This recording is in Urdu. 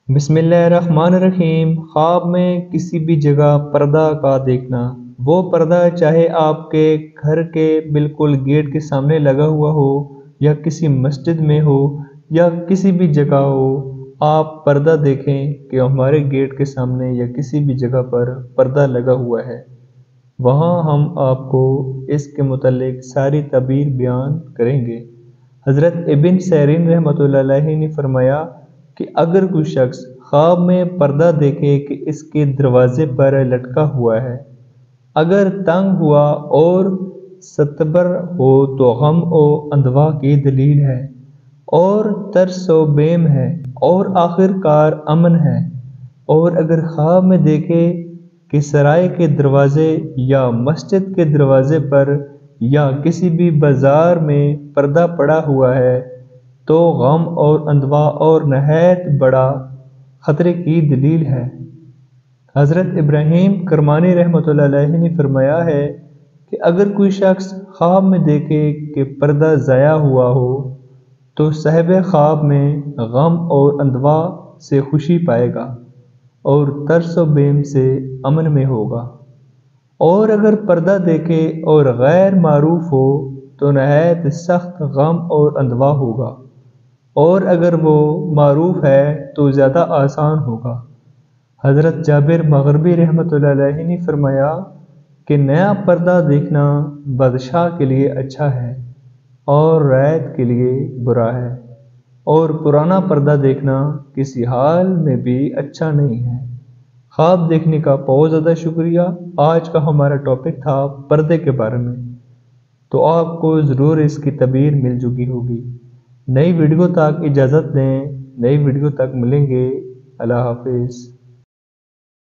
بسم اللہ الرحمن الرحیم۔ خواب میں کسی بھی جگہ پردہ کا دیکھنا، وہ پردہ چاہے آپ کے گھر کے بالکل گیٹ کے سامنے لگا ہوا ہو یا کسی مسجد میں ہو یا کسی بھی جگہ ہو، آپ پردہ دیکھیں کہ ہمارے گیٹ کے سامنے یا کسی بھی جگہ پر پردہ لگا ہوا ہے۔ وہاں ہم آپ کو اس کے متعلق ساری تعبیر بیان کریں گے۔ حضرت ابن سیرین رحمۃ اللہ علیہ نے فرمایا کہ اگر کوئی شخص خواب میں پردہ دیکھے کہ اس کے دروازے پر لٹکا ہوا ہے، اگر تنگ ہوا اور ستبر ہو تو غم و اندوہ کی دلیل ہے، اور ترس و بیم ہے، اور آخر کار امن ہے۔ اور اگر خواب میں دیکھے کہ سرائے کے دروازے یا مسجد کے دروازے پر یا کسی بھی بازار میں پردہ پڑا ہوا ہے تو غم اور اندوہ اور نہایت بڑا خطرے کی دلیل ہے۔ حضرت ابراہیم کرمانی رحمۃ اللہ علیہ نے فرمایا ہے کہ اگر کوئی شخص خواب میں دیکھے کہ پردہ ضائع ہوا ہو تو صاحب خواب میں غم اور اندوہ سے خوشی پائے گا اور ترس و بیم سے امن میں ہوگا، اور اگر پردہ دیکھے اور غیر معروف ہو تو نہایت سخت غم اور اندوہ ہوگا، اور اگر وہ معروف ہے تو زیادہ آسان ہوگا۔ حضرت جابر مغربی رحمۃ اللہ علیہ نے فرمایا کہ نیا پردہ دیکھنا بادشاہ کے لیے اچھا ہے اور رعیت کے لیے برا ہے، اور پرانا پردہ دیکھنا کسی حال میں بھی اچھا نہیں ہے۔ خواب دیکھنے کا بہت زیادہ شکریہ۔ آج کا ہمارا ٹاپک تھا پردے کے بارے میں، تو آپ کو ضرور اس کی تعبیر مل چکی ہوگی۔ نئی ویڈیو تک اجازت دیں، نئی ویڈیو تک ملیں گے۔ اللہ حافظ۔